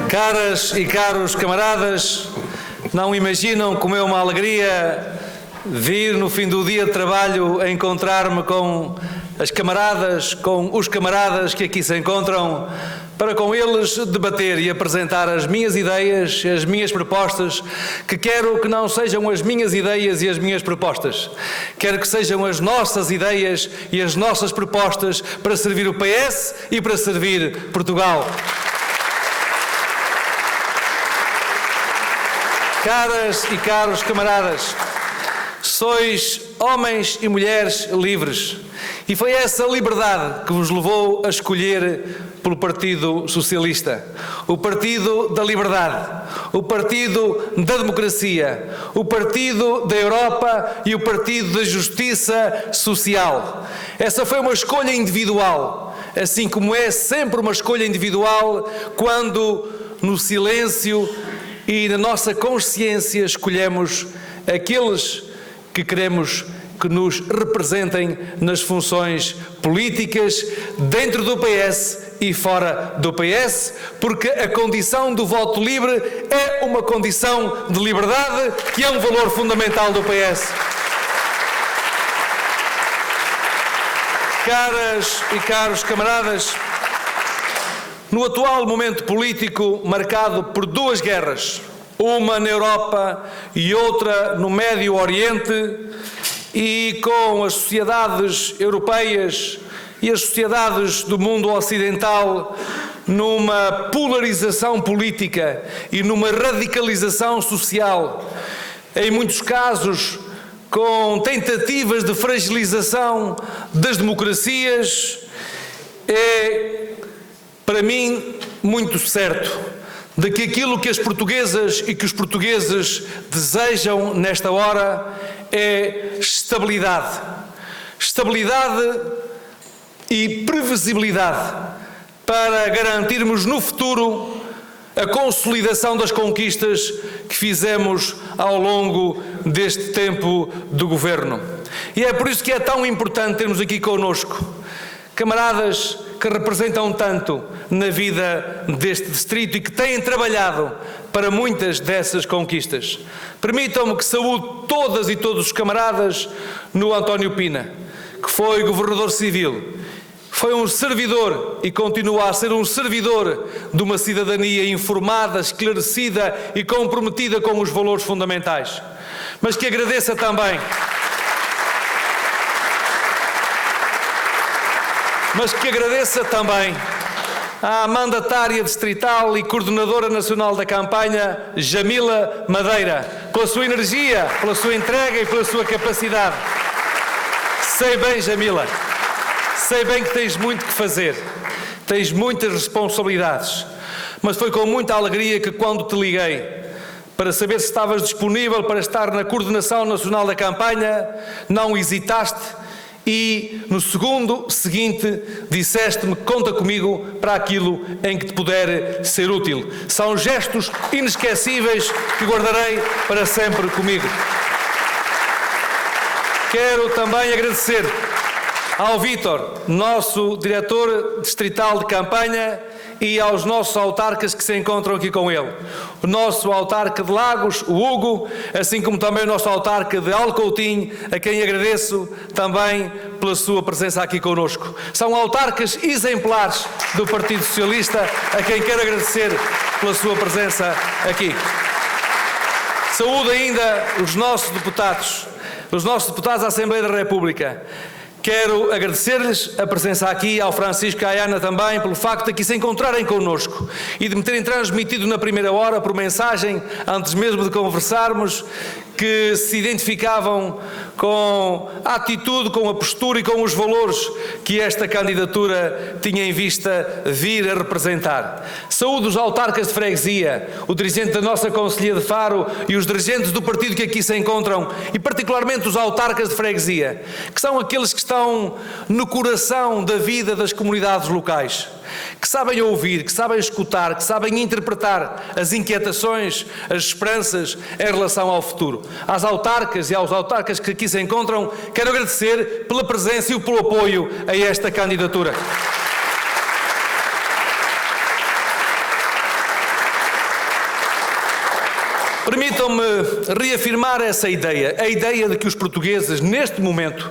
Caras e caros camaradas, não imaginam como é uma alegria vir no fim do dia de trabalho encontrar-me com as camaradas, com os camaradas que aqui se encontram, para com eles debater e apresentar as minhas ideias, as minhas propostas, que quero que não sejam as minhas ideias e as minhas propostas. Quero que sejam as nossas ideias e as nossas propostas para servir o PS e para servir Portugal. Caras e caros camaradas, sois homens e mulheres livres e foi essa liberdade que vos levou a escolher pelo Partido Socialista, o Partido da Liberdade, o Partido da Democracia, o Partido da Europa e o Partido da Justiça Social. Essa foi uma escolha individual, assim como é sempre uma escolha individual quando no silêncio e na nossa consciência escolhemos aqueles que queremos que nos representem nas funções políticas dentro do PS e fora do PS, porque a condição do voto livre é uma condição de liberdade que é um valor fundamental do PS. Caras e caros camaradas, no atual momento político marcado por duas guerras, uma na Europa e outra no Médio Oriente, e com as sociedades europeias e as sociedades do mundo ocidental numa polarização política e numa radicalização social, em muitos casos com tentativas de fragilização das democracias, é para mim muito certo de que aquilo que as portuguesas e que os portugueses desejam nesta hora é estabilidade. Estabilidade e previsibilidade para garantirmos no futuro a consolidação das conquistas que fizemos ao longo deste tempo de governo. E é por isso que é tão importante termos aqui connosco camaradas que representam tanto na vida deste distrito e que têm trabalhado para muitas dessas conquistas. Permitam-me que saúde todas e todos os camaradas no António Pina, que foi governador civil, foi um servidor e continua a ser um servidor de uma cidadania informada, esclarecida e comprometida com os valores fundamentais. Mas que agradeça também à mandatária distrital e coordenadora nacional da campanha, Jamila Madeira, pela sua energia, pela sua entrega e pela sua capacidade. Sei bem, Jamila, sei bem que tens muito que fazer, tens muitas responsabilidades, mas foi com muita alegria que quando te liguei para saber se estavas disponível para estar na coordenação nacional da campanha, não hesitaste e no segundo seguinte disseste-me: conta comigo para aquilo em que te puder ser útil. São gestos inesquecíveis que guardarei para sempre comigo. Quero também agradecer ao Vítor, nosso diretor distrital de campanha, e aos nossos autarcas que se encontram aqui com ele. O nosso autarca de Lagos, o Hugo, assim como também o nosso autarca de Alcoutinho, a quem agradeço também pela sua presença aqui connosco. São autarcas exemplares do Partido Socialista, a quem quero agradecer pela sua presença aqui. Saúdo ainda os nossos deputados da Assembleia da República. Quero agradecer-lhes a presença aqui, ao Francisco e à Ana também, pelo facto de aqui se encontrarem connosco e de me terem transmitido na primeira hora, por mensagem, antes mesmo de conversarmos, que se identificavam com a atitude, com a postura e com os valores que esta candidatura tinha em vista vir a representar. Saúdo os autarcas de freguesia, o dirigente da nossa Conselhia de Faro e os dirigentes do partido que aqui se encontram, e particularmente os autarcas de freguesia, que são aqueles que estão no coração da vida das comunidades locais, que sabem ouvir, que sabem escutar, que sabem interpretar as inquietações, as esperanças em relação ao futuro. Às autarcas e aos autarcas que aqui se encontram, quero agradecer pela presença e pelo apoio a esta candidatura. Permitam-me reafirmar essa ideia, a ideia de que os portugueses, neste momento,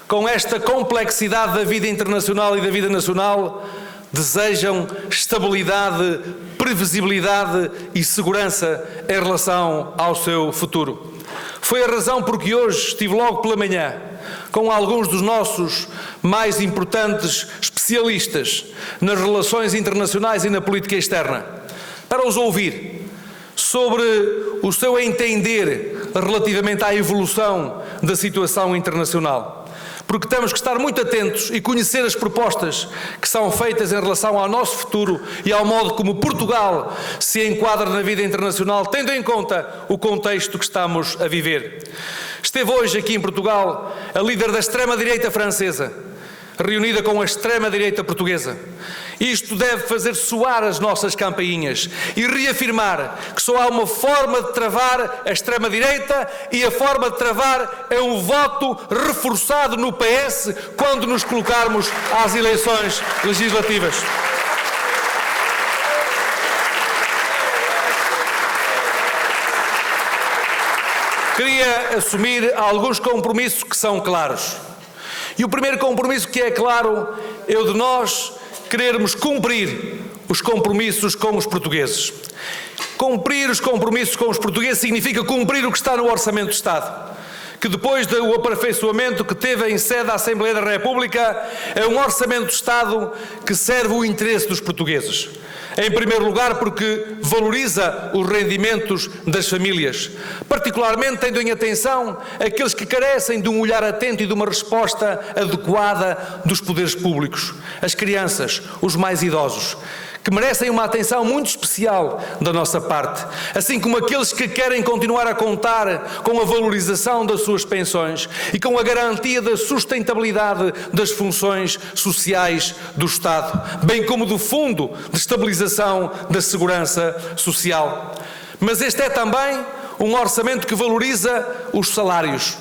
com esta complexidade da vida internacional e da vida nacional, desejam estabilidade, previsibilidade e segurança em relação ao seu futuro. Foi a razão por que hoje estive logo pela manhã com alguns dos nossos mais importantes especialistas nas relações internacionais e na política externa, para os ouvir sobre o seu entender relativamente à evolução da situação internacional. Porque temos que estar muito atentos e conhecer as propostas que são feitas em relação ao nosso futuro e ao modo como Portugal se enquadra na vida internacional, tendo em conta o contexto que estamos a viver. Esteve hoje aqui em Portugal a líder da extrema-direita francesa, reunida com a extrema-direita portuguesa. Isto deve fazer soar as nossas campainhas e reafirmar que só há uma forma de travar a extrema-direita, e a forma de travar é um voto reforçado no PS quando nos colocarmos às eleições legislativas. Queria assumir alguns compromissos que são claros. E o primeiro compromisso que é claro é o de nós querermos cumprir os compromissos com os portugueses. Cumprir os compromissos com os portugueses significa cumprir o que está no Orçamento de Estado, que depois do aperfeiçoamento que teve em sede da Assembleia da República, é um Orçamento de Estado que serve o interesse dos portugueses. Em primeiro lugar, porque valoriza os rendimentos das famílias, particularmente tendo em atenção aqueles que carecem de um olhar atento e de uma resposta adequada dos poderes públicos, as crianças, os mais idosos, que merecem uma atenção muito especial da nossa parte, assim como aqueles que querem continuar a contar com a valorização das suas pensões e com a garantia da sustentabilidade das funções sociais do Estado, bem como do Fundo de Estabilização da Segurança Social. Mas este é também um orçamento que valoriza os salários.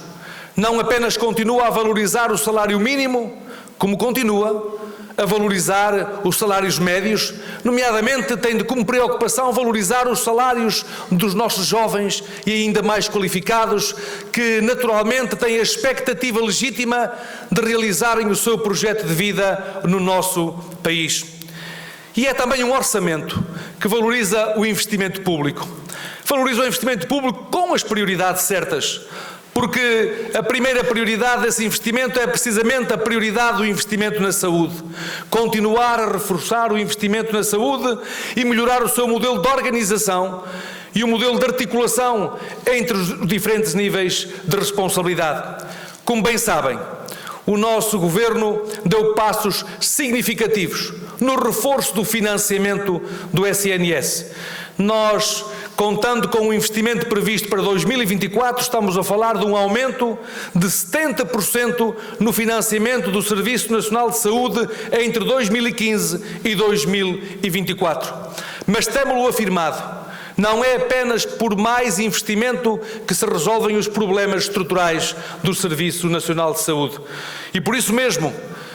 Não apenas continua a valorizar o salário mínimo, como continua a valorizar os salários médios, nomeadamente tendo como preocupação valorizar os salários dos nossos jovens e ainda mais qualificados, que naturalmente têm a expectativa legítima de realizarem o seu projeto de vida no nosso país. E é também um orçamento que valoriza o investimento público. Valoriza o investimento público com as prioridades certas, porque a primeira prioridade desse investimento é precisamente a prioridade do investimento na saúde. Continuar a reforçar o investimento na saúde e melhorar o seu modelo de organização e o modelo de articulação entre os diferentes níveis de responsabilidade. Como bem sabem, o nosso Governo deu passos significativos no reforço do financiamento do SNS. Nós, contando com o investimento previsto para 2024, estamos a falar de um aumento de 70% no financiamento do Serviço Nacional de Saúde entre 2015 e 2024. Mas temo-lo afirmado, não é apenas por mais investimento que se resolvem os problemas estruturais do Serviço Nacional de Saúde. E por isso mesmo,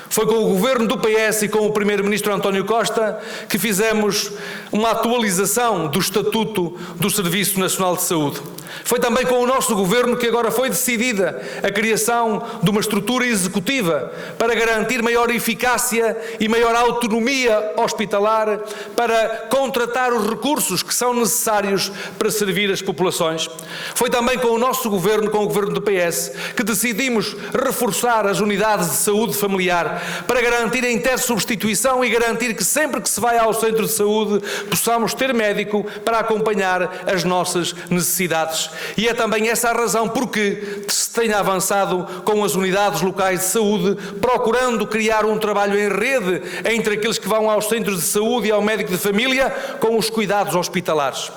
foi com o Governo do PS e com o Primeiro-Ministro António Costa que fizemos uma atualização do Estatuto do Serviço Nacional de Saúde. Foi também com o nosso Governo que agora foi decidida a criação de uma estrutura executiva para garantir maior eficácia e maior autonomia hospitalar, para contratar os recursos que são necessários para servir as populações. Foi também com o nosso Governo, com o Governo do PS, que decidimos reforçar as unidades de saúde familiar para garantir a intersubstituição e garantir que sempre que se vai ao centro de saúde possamos ter médico para acompanhar as nossas necessidades. E é também essa a razão porque se tem avançado com as unidades locais de saúde, procurando criar um trabalho em rede entre aqueles que vão aos centros de saúde e ao médico de família com os cuidados hospitalares.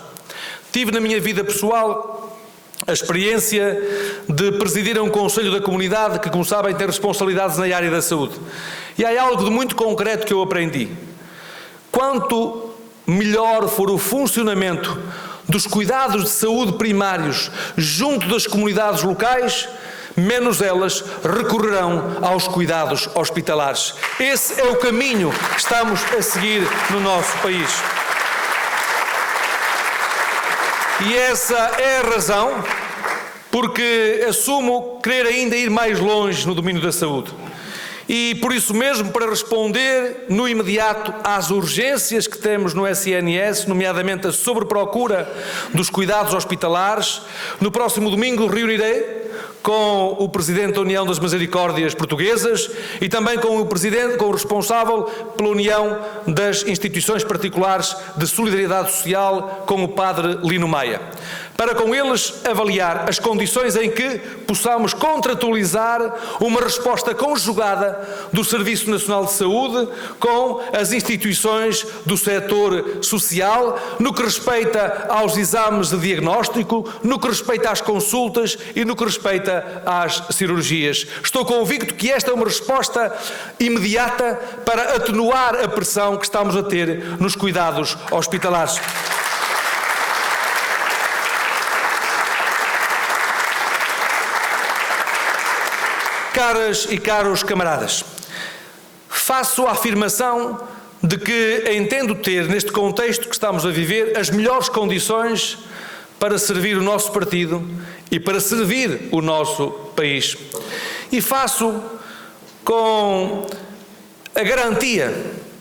Tive na minha vida pessoal a experiência de presidir um conselho da comunidade que, como sabem, tem responsabilidades na área da saúde. E há algo de muito concreto que eu aprendi. Quanto melhor for o funcionamento dos cuidados de saúde primários junto das comunidades locais, menos elas recorrerão aos cuidados hospitalares. Esse é o caminho que estamos a seguir no nosso país. E essa é a razão porque assumo querer ainda ir mais longe no domínio da saúde. E por isso mesmo, para responder no imediato às urgências que temos no SNS, nomeadamente a sobreprocura dos cuidados hospitalares, no próximo domingo reunirei com o Presidente da União das Misericórdias Portuguesas e também com o responsável pela União das Instituições Particulares de Solidariedade Social, com o Padre Lino Maia, para com eles avaliar as condições em que possamos contratualizar uma resposta conjugada do Serviço Nacional de Saúde com as instituições do setor social, no que respeita aos exames de diagnóstico, no que respeita às consultas e no que respeita às cirurgias. Estou convicto que esta é uma resposta imediata para atenuar a pressão que estamos a ter nos cuidados hospitalares. Caras e caros camaradas, faço a afirmação de que entendo ter, neste contexto que estamos a viver, as melhores condições para servir o nosso partido e para servir o nosso país. E faço com a garantia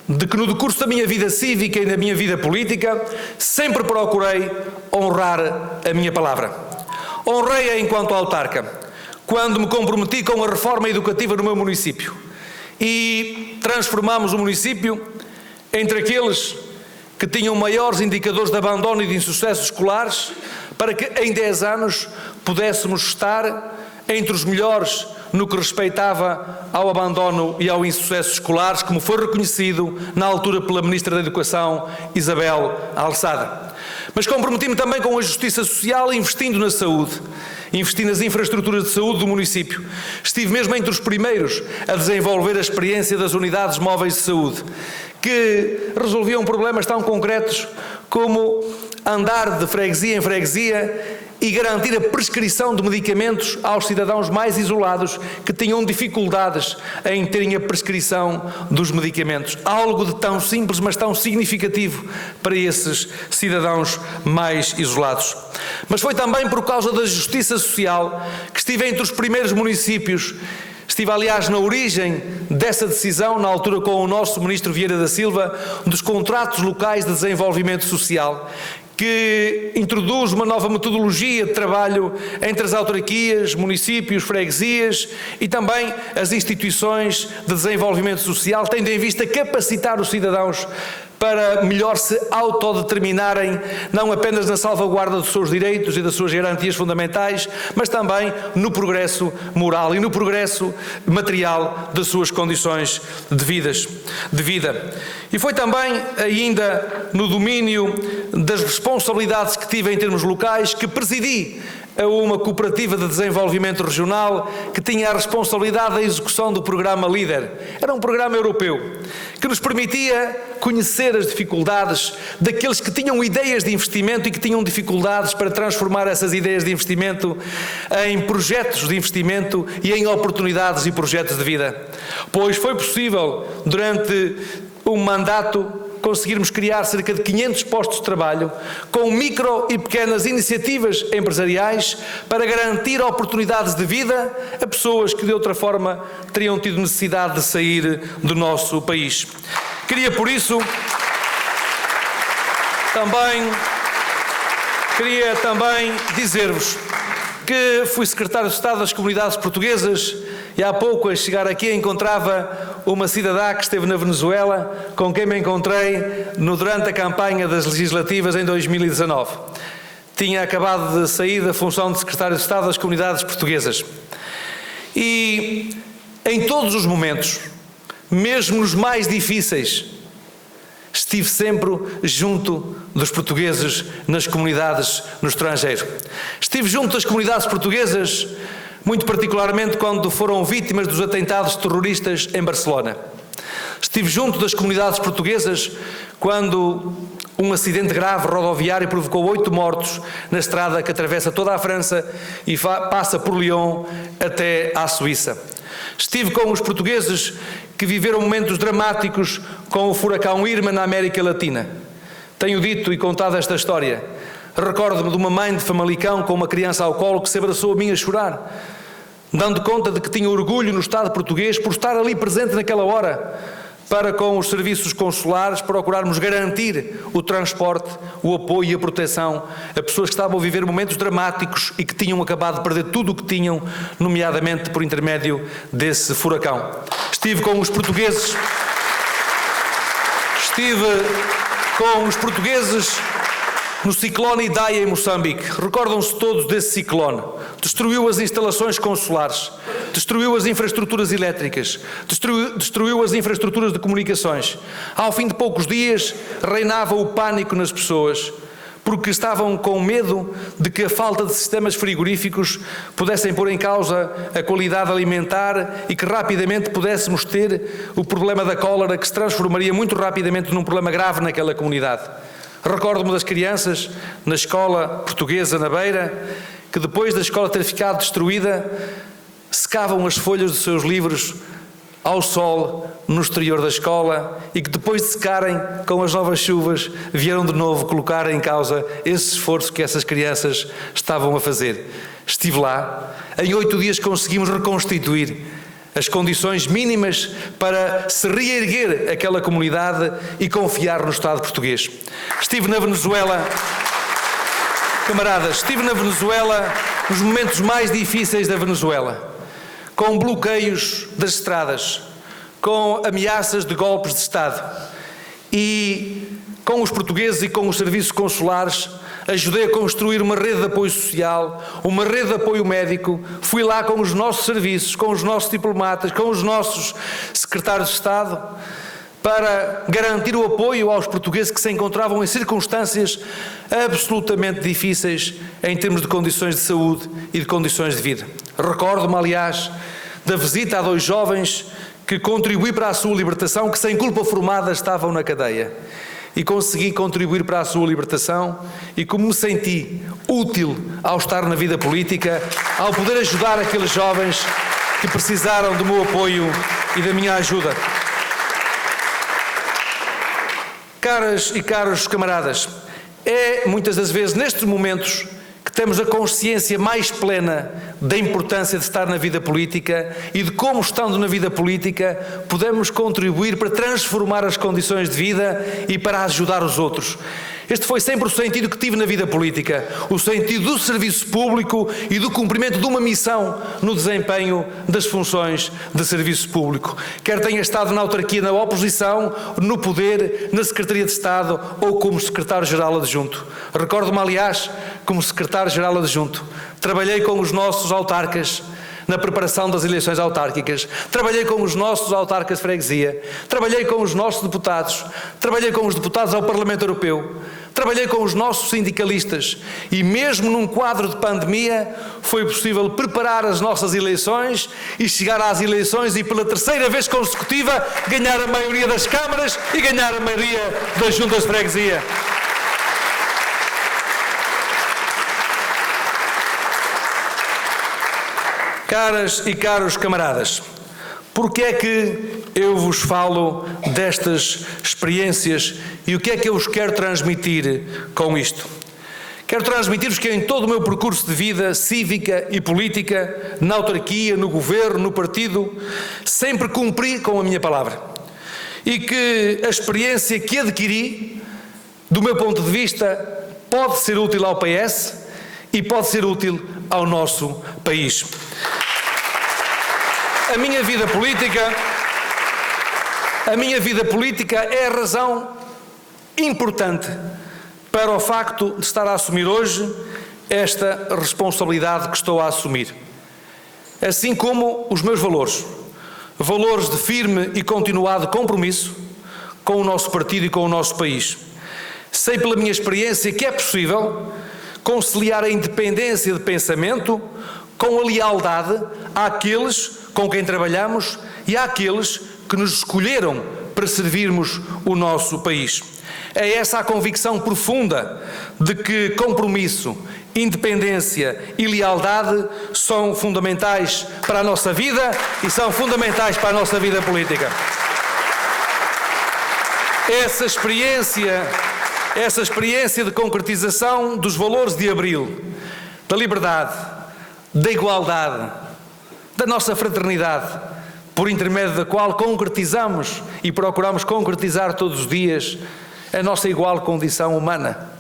de que no decurso da minha vida cívica e da minha vida política sempre procurei honrar a minha palavra. Honrei-a enquanto autarca, quando me comprometi com a reforma educativa no meu município e transformámos o município entre aqueles que tinham maiores indicadores de abandono e de insucesso escolares, para que em 10 anos pudéssemos estar entre os melhores no que respeitava ao abandono e ao insucesso escolares, como foi reconhecido na altura pela Ministra da Educação, Isabel Alçada. Mas comprometi-me também com a justiça social, investindo na saúde, investi nas infraestruturas de saúde do município. Estive mesmo entre os primeiros a desenvolver a experiência das unidades móveis de saúde, que resolviam problemas tão concretos como andar de freguesia em freguesia e garantir a prescrição de medicamentos aos cidadãos mais isolados que tinham dificuldades em terem a prescrição dos medicamentos. Algo de tão simples, mas tão significativo para esses cidadãos mais isolados. Mas foi também por causa da justiça social que estive entre os primeiros municípios. Estive, aliás, na origem dessa decisão, na altura com o nosso Ministro Vieira da Silva, dos contratos locais de desenvolvimento social, que introduz uma nova metodologia de trabalho entre as autarquias, municípios, freguesias e também as instituições de desenvolvimento social, tendo em vista capacitar os cidadãos para melhor se autodeterminarem, não apenas na salvaguarda dos seus direitos e das suas garantias fundamentais, mas também no progresso moral e no progresso material das suas condições de vida. E foi também ainda no domínio das responsabilidades que tive em termos locais que presidi a uma cooperativa de desenvolvimento regional que tinha a responsabilidade da execução do programa LEADER. Era um programa europeu que nos permitia conhecer as dificuldades daqueles que tinham ideias de investimento e que tinham dificuldades para transformar essas ideias de investimento em projetos de investimento e em oportunidades e projetos de vida. Pois foi possível, durante um mandato, conseguirmos criar cerca de 500 postos de trabalho com micro e pequenas iniciativas empresariais para garantir oportunidades de vida a pessoas que de outra forma teriam tido necessidade de sair do nosso país. Queria por isso também dizer-vos que fui secretário de Estado das Comunidades Portuguesas e há pouco, a chegar aqui, encontrava uma cidadã que esteve na Venezuela, com quem me encontrei durante a campanha das legislativas em 2019. Tinha acabado de sair da função de secretário de Estado das Comunidades Portuguesas. E em todos os momentos, mesmo nos mais difíceis, estive sempre junto dos portugueses nas comunidades no estrangeiro. Estive junto das comunidades portuguesas, muito particularmente quando foram vítimas dos atentados terroristas em Barcelona. Estive junto das comunidades portuguesas quando um acidente grave rodoviário provocou 8 mortos na estrada que atravessa toda a França e passa por Lyon até à Suíça. Estive com os portugueses que viveram momentos dramáticos com o furacão Irma na América Latina. Tenho dito e contado esta história. Recordo-me de uma mãe de Famalicão com uma criança ao colo que se abraçou a mim a chorar, dando conta de que tinha orgulho no Estado português por estar ali presente naquela hora, para com os serviços consulares procurarmos garantir o transporte, o apoio e a proteção a pessoas que estavam a viver momentos dramáticos e que tinham acabado de perder tudo o que tinham, nomeadamente por intermédio desse furacão. Estive com os portugueses no ciclone Idai em Moçambique. Recordam-se todos desse ciclone. Destruiu as instalações consulares, destruiu as infraestruturas elétricas, destruiu as infraestruturas de comunicações. Ao fim de poucos dias, reinava o pânico nas pessoas, porque estavam com medo de que a falta de sistemas frigoríficos pudessem pôr em causa a qualidade alimentar e que rapidamente pudéssemos ter o problema da cólera, que se transformaria muito rapidamente num problema grave naquela comunidade. Recordo-me das crianças na escola portuguesa na Beira, que depois da escola ter ficado destruída, secavam as folhas dos seus livros ao sol no exterior da escola e que depois de secarem com as novas chuvas vieram de novo colocar em causa esse esforço que essas crianças estavam a fazer. Estive lá, em 8 dias conseguimos reconstituir as condições mínimas para se reerguer aquela comunidade e confiar no Estado português. Estive na Venezuela, camaradas, nos momentos mais difíceis da Venezuela, com bloqueios das estradas, com ameaças de golpes de Estado, e com os portugueses e com os serviços consulares ajudei a construir uma rede de apoio social, uma rede de apoio médico. Fui lá com os nossos serviços, com os nossos diplomatas, com os nossos secretários de Estado, para garantir o apoio aos portugueses que se encontravam em circunstâncias absolutamente difíceis em termos de condições de saúde e de condições de vida. Recordo-me, aliás, da visita a 2 jovens que contribuí para a sua libertação, que sem culpa formada estavam na cadeia. E consegui contribuir para a sua libertação, e como me senti útil ao estar na vida política, ao poder ajudar aqueles jovens que precisaram do meu apoio e da minha ajuda. Caras e caros camaradas, é muitas das vezes nestes momentos que temos a consciência mais plena da importância de estar na vida política e de como, estando na vida política, podemos contribuir para transformar as condições de vida e para ajudar os outros. Este foi sempre o sentido que tive na vida política, o sentido do serviço público e do cumprimento de uma missão no desempenho das funções de serviço público. Quer tenha estado na autarquia, na oposição, no poder, na Secretaria de Estado ou como secretário-geral adjunto. Recordo-me, aliás, como secretário-geral adjunto, trabalhei com os nossos autarcas na preparação das eleições autárquicas, trabalhei com os nossos autarcas de freguesia, trabalhei com os nossos deputados, trabalhei com os deputados ao Parlamento Europeu, trabalhei com os nossos sindicalistas e mesmo num quadro de pandemia foi possível preparar as nossas eleições e chegar às eleições e pela 3ª vez consecutiva ganhar a maioria das câmaras e ganhar a maioria das juntas de freguesia. Caras e caros camaradas, porque é que eu vos falo destas experiências e o que é que eu vos quero transmitir com isto? Quero transmitir-vos que em todo o meu percurso de vida cívica e política, na autarquia, no governo, no partido, sempre cumpri com a minha palavra. E que a experiência que adquiri, do meu ponto de vista, pode ser útil ao PS e pode ser útil ao nosso país. A minha vida política é a razão importante para o facto de estar a assumir hoje esta responsabilidade que estou a assumir. Assim como os meus valores de firme e continuado compromisso com o nosso partido e com o nosso país. Sei pela minha experiência que é possível conciliar a independência de pensamento com a lealdade àqueles com quem trabalhamos e àqueles que nos escolheram para servirmos o nosso país. É essa a convicção profunda de que compromisso, independência e lealdade são fundamentais para a nossa vida e são fundamentais para a nossa vida política. Essa experiência essa experiência de concretização dos valores de Abril, da liberdade, da igualdade, da nossa fraternidade, por intermédio da qual concretizamos e procuramos concretizar todos os dias a nossa igual condição humana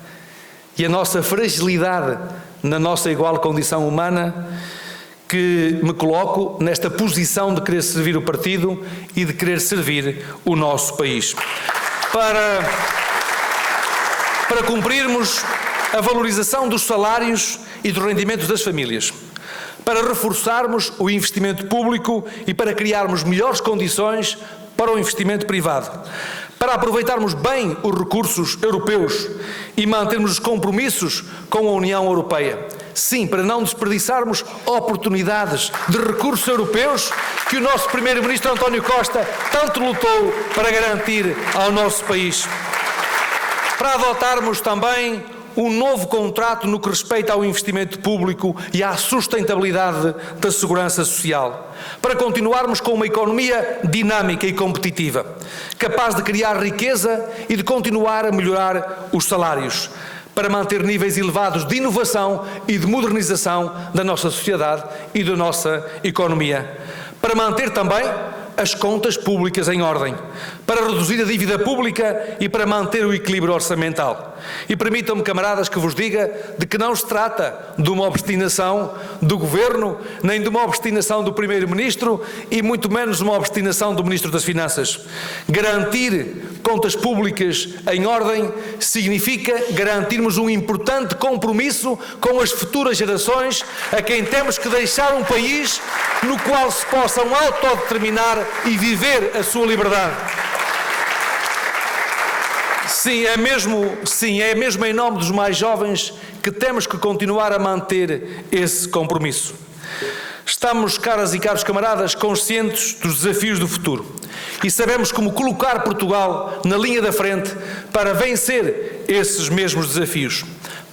e a nossa fragilidade na nossa igual condição humana, que me coloco nesta posição de querer servir o partido e de querer servir o nosso país. Para cumprirmos a valorização dos salários e dos rendimentos das famílias, para reforçarmos o investimento público e para criarmos melhores condições para o investimento privado, para aproveitarmos bem os recursos europeus e mantermos os compromissos com a União Europeia. Sim, para não desperdiçarmos oportunidades de recursos europeus que o nosso Primeiro-Ministro António Costa tanto lutou para garantir ao nosso país. Para adotarmos também um novo contrato no que respeita ao investimento público e à sustentabilidade da segurança social, para continuarmos com uma economia dinâmica e competitiva, capaz de criar riqueza e de continuar a melhorar os salários, para manter níveis elevados de inovação e de modernização da nossa sociedade e da nossa economia, para manter também as contas públicas em ordem, para reduzir a dívida pública e para manter o equilíbrio orçamental. E permitam-me, camaradas, que vos diga de que não se trata de uma obstinação do Governo, nem de uma obstinação do Primeiro-Ministro e muito menos uma obstinação do Ministro das Finanças. Garantir contas públicas em ordem significa garantirmos um importante compromisso com as futuras gerações, a quem temos que deixar um país no qual se possam autodeterminar e viver a sua liberdade. Sim, é mesmo em nome dos mais jovens que temos que continuar a manter esse compromisso. Estamos, caras e caros camaradas, conscientes dos desafios do futuro e sabemos como colocar Portugal na linha da frente para vencer esses mesmos desafios.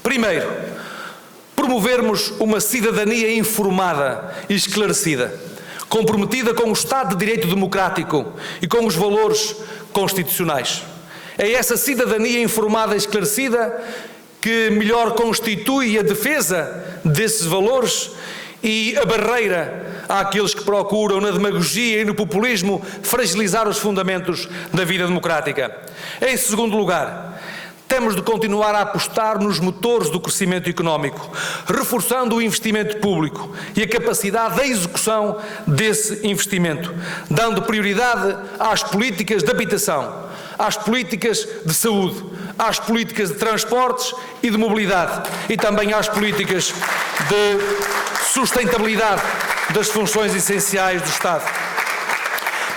Primeiro, promovermos uma cidadania informada e esclarecida, comprometida com o Estado de Direito democrático e com os valores constitucionais. É essa cidadania informada e esclarecida que melhor constitui a defesa desses valores e a barreira àqueles que procuram, na demagogia e no populismo, fragilizar os fundamentos da vida democrática. Em segundo lugar, temos de continuar a apostar nos motores do crescimento económico, reforçando o investimento público e a capacidade da execução desse investimento, dando prioridade às políticas de habitação, às políticas de saúde, às políticas de transportes e de mobilidade e também às políticas de sustentabilidade das funções essenciais do Estado.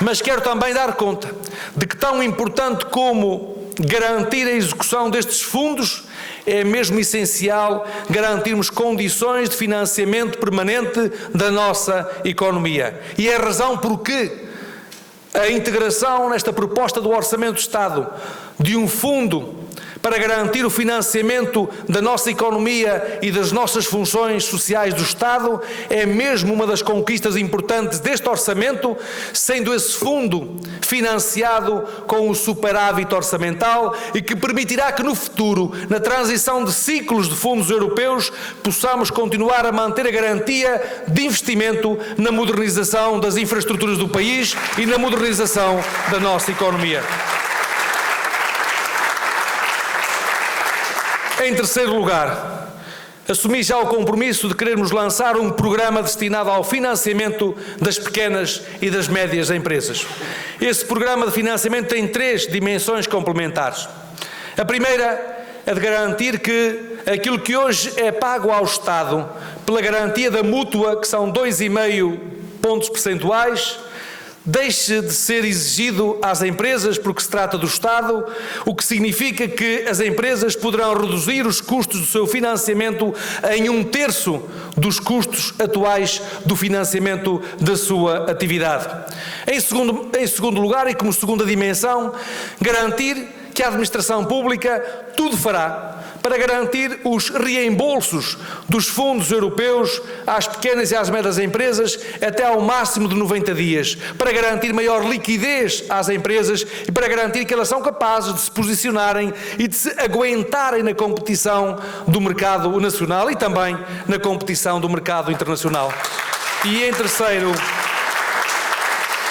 Mas quero também dar conta de que tão importante como garantir a execução destes fundos, é mesmo essencial garantirmos condições de financiamento permanente da nossa economia. E é a razão por que a integração nesta proposta do Orçamento do Estado de um fundo para garantir o financiamento da nossa economia e das nossas funções sociais do Estado é mesmo uma das conquistas importantes deste orçamento, sendo esse fundo financiado com o superávit orçamental e que permitirá que no futuro, na transição de ciclos de fundos europeus, possamos continuar a manter a garantia de investimento na modernização das infraestruturas do país e na modernização da nossa economia. Em terceiro lugar, assumi já o compromisso de querermos lançar um programa destinado ao financiamento das pequenas e das médias empresas. Esse programa de financiamento tem 3 dimensões complementares. A primeira é de garantir que aquilo que hoje é pago ao Estado pela garantia da mútua, que são 2,5 pontos percentuais, deixe de ser exigido às empresas porque se trata do Estado, o que significa que as empresas poderão reduzir os custos do seu financiamento em 1/3 dos custos atuais do financiamento da sua atividade. Em segundo lugar, e como segunda dimensão, garantir que a administração pública tudo fará para garantir os reembolsos dos fundos europeus às pequenas e às médias empresas até ao máximo de 90 dias, para garantir maior liquidez às empresas e para garantir que elas são capazes de se posicionarem e de se aguentarem na competição do mercado nacional e também na competição do mercado internacional.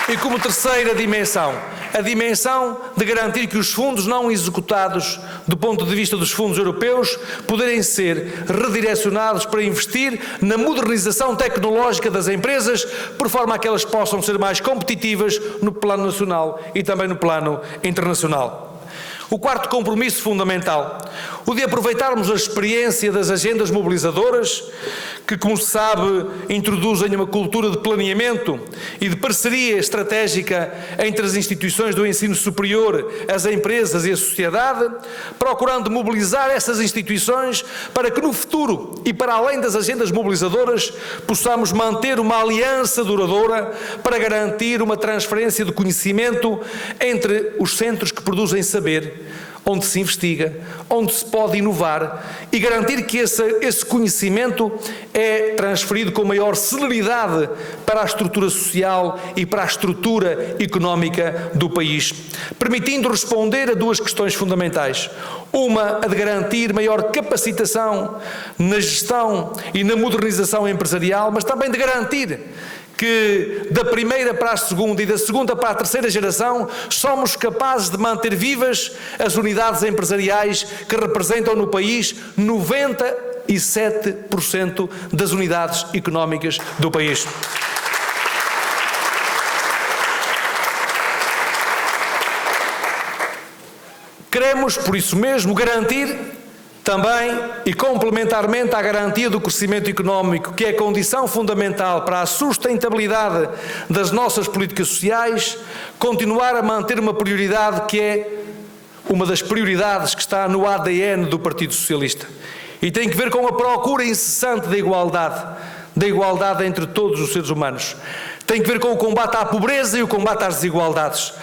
E como terceira dimensão, a dimensão de garantir que os fundos não executados, do ponto de vista dos fundos europeus, poderem ser redirecionados para investir na modernização tecnológica das empresas, por forma a que elas possam ser mais competitivas no plano nacional e também no plano internacional. O quarto compromisso fundamental, o de aproveitarmos a experiência das agendas mobilizadoras, que, como se sabe, introduzem uma cultura de planeamento e de parceria estratégica entre as instituições do ensino superior, as empresas e a sociedade, procurando mobilizar essas instituições para que no futuro e para além das agendas mobilizadoras possamos manter uma aliança duradoura para garantir uma transferência de conhecimento entre os centros que produzem saber, onde se investiga, onde se pode inovar e garantir que esse conhecimento é transferido com maior celeridade para a estrutura social e para a estrutura económica do país, permitindo responder a duas questões fundamentais. Uma, a de garantir maior capacitação na gestão e na modernização empresarial, mas também de garantir que da primeira para a segunda e da segunda para a terceira geração somos capazes de manter vivas as unidades empresariais que representam no país 97% das unidades económicas do país. Queremos, por isso mesmo, garantir também e complementarmente à garantia do crescimento económico, que é condição fundamental para a sustentabilidade das nossas políticas sociais, continuar a manter uma prioridade que é uma das prioridades que está no ADN do Partido Socialista e tem que ver com a procura incessante da igualdade entre todos os seres humanos. Tem que ver com o combate à pobreza e o combate às desigualdades.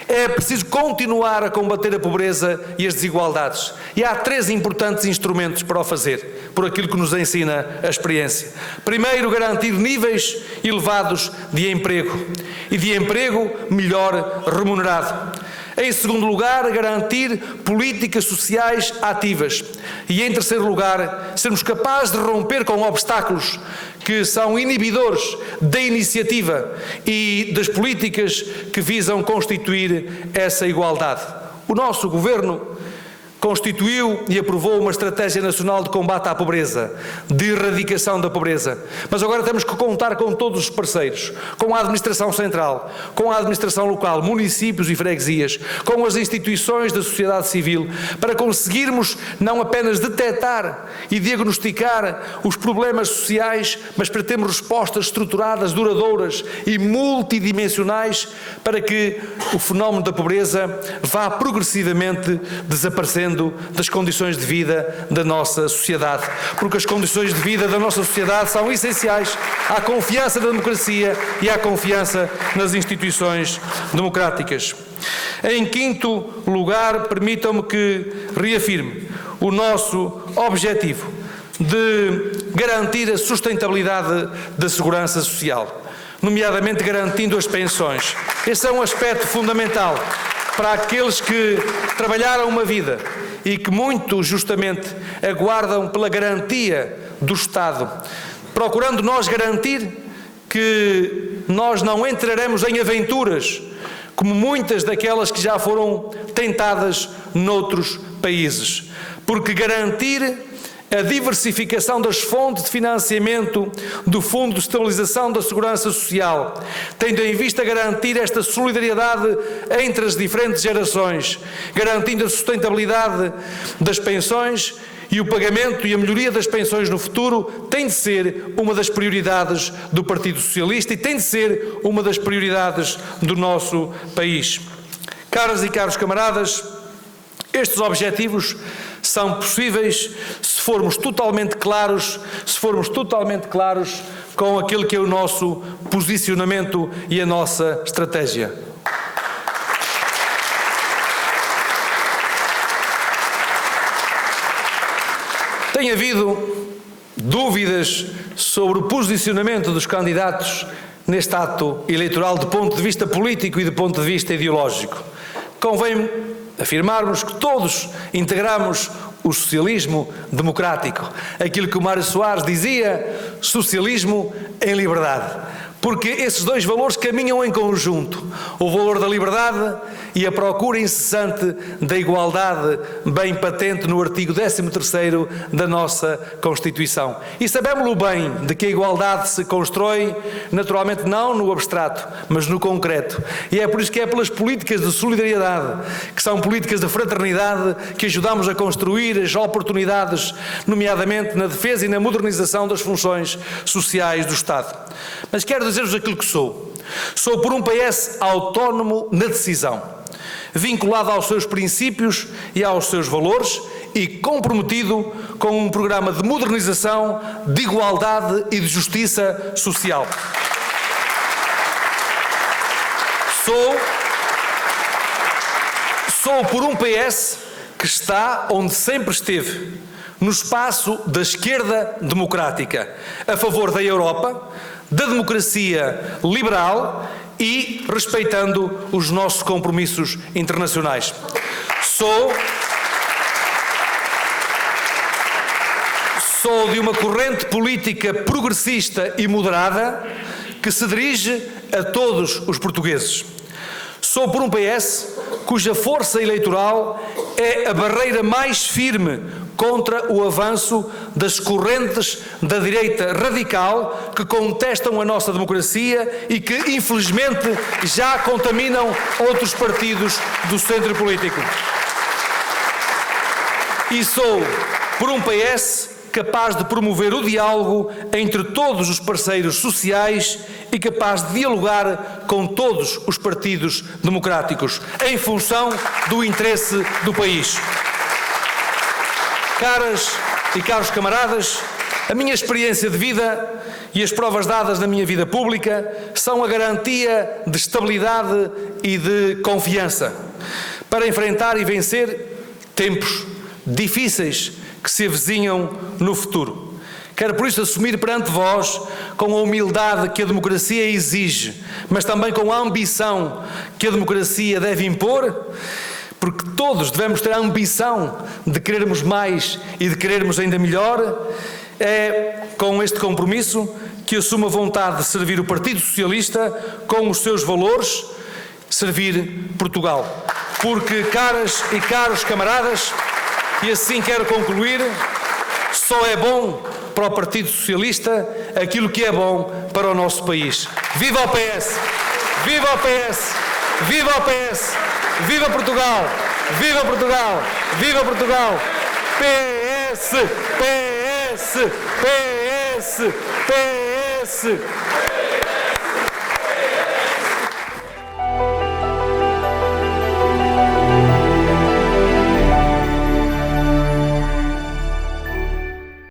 É preciso continuar a combater a pobreza e as desigualdades. E há 3 importantes instrumentos para o fazer, por aquilo que nos ensina a experiência. Primeiro, garantir níveis elevados de emprego e de emprego melhor remunerado. Em segundo lugar, garantir políticas sociais ativas. E em terceiro lugar, sermos capazes de romper com obstáculos que são inibidores da iniciativa e das políticas que visam constituir essa igualdade. O nosso governo constituiu e aprovou uma estratégia nacional de combate à pobreza, de erradicação da pobreza. Mas agora temos que contar com todos os parceiros, com a administração central, com a administração local, municípios e freguesias, com as instituições da sociedade civil, para conseguirmos não apenas detectar e diagnosticar os problemas sociais, mas para termos respostas estruturadas, duradouras e multidimensionais para que o fenómeno da pobreza vá progressivamente desaparecendo das condições de vida da nossa sociedade, porque as condições de vida da nossa sociedade são essenciais à confiança da democracia e à confiança nas instituições democráticas. Em quinto lugar, permitam-me que reafirme o nosso objetivo de garantir a sustentabilidade da segurança social, nomeadamente garantindo as pensões. Esse é um aspecto fundamental para aqueles que trabalharam uma vida e que muito justamente aguardam pela garantia do Estado, procurando nós garantir que nós não entraremos em aventuras como muitas daquelas que já foram tentadas noutros países, porque garantir a diversificação das fontes de financiamento do Fundo de Estabilização da Segurança Social, tendo em vista garantir esta solidariedade entre as diferentes gerações, garantindo a sustentabilidade das pensões e o pagamento e a melhoria das pensões no futuro, tem de ser uma das prioridades do Partido Socialista e tem de ser uma das prioridades do nosso país. Caras e caros camaradas, estes objetivos são possíveis se formos totalmente claros com aquilo que é o nosso posicionamento e a nossa estratégia. Tem havido dúvidas sobre o posicionamento dos candidatos neste ato eleitoral do ponto de vista político e do ponto de vista ideológico. Convém afirmarmos que todos integramos o socialismo democrático, aquilo que o Mário Soares dizia, socialismo em liberdade, porque esses dois valores caminham em conjunto, o valor da liberdade e a procura incessante da igualdade, bem patente no artigo 13º da nossa Constituição. E sabemos-lo bem, de que a igualdade se constrói, naturalmente não no abstrato, mas no concreto. E é por isso que é pelas políticas de solidariedade, que são políticas de fraternidade, que ajudamos a construir as oportunidades, nomeadamente na defesa e na modernização das funções sociais do Estado. Mas quero dizer-vos aquilo que sou. Sou por um PS autónomo na decisão, vinculado aos seus princípios e aos seus valores e comprometido com um programa de modernização, de igualdade e de justiça social. Sou por um PS que está onde sempre esteve, no espaço da esquerda democrática, a favor da Europa, da democracia liberal e respeitando os nossos compromissos internacionais. Sou de uma corrente política progressista e moderada que se dirige a todos os portugueses. Sou por um PS cuja força eleitoral é a barreira mais firme contra o avanço das correntes da direita radical que contestam a nossa democracia e que, infelizmente, já contaminam outros partidos do centro político. E sou por um PS capaz de promover o diálogo entre todos os parceiros sociais e capaz de dialogar com todos os partidos democráticos, em função do interesse do país. Caras e caros camaradas, a minha experiência de vida e as provas dadas na minha vida pública são a garantia de estabilidade e de confiança para enfrentar e vencer tempos difíceis que se avizinham no futuro. Quero por isso assumir perante vós, com a humildade que a democracia exige, mas também com a ambição que a democracia deve impor, porque todos devemos ter a ambição de querermos mais e de querermos ainda melhor, é com este compromisso que assumo a vontade de servir o Partido Socialista com os seus valores, servir Portugal. Porque, caras e caros camaradas, e assim quero concluir, só é bom para o Partido Socialista aquilo que é bom para o nosso país. Viva o PS! Viva o PS! Viva o PS! Viva Portugal! Viva Portugal! Viva Portugal! PS! PS! PS! PS!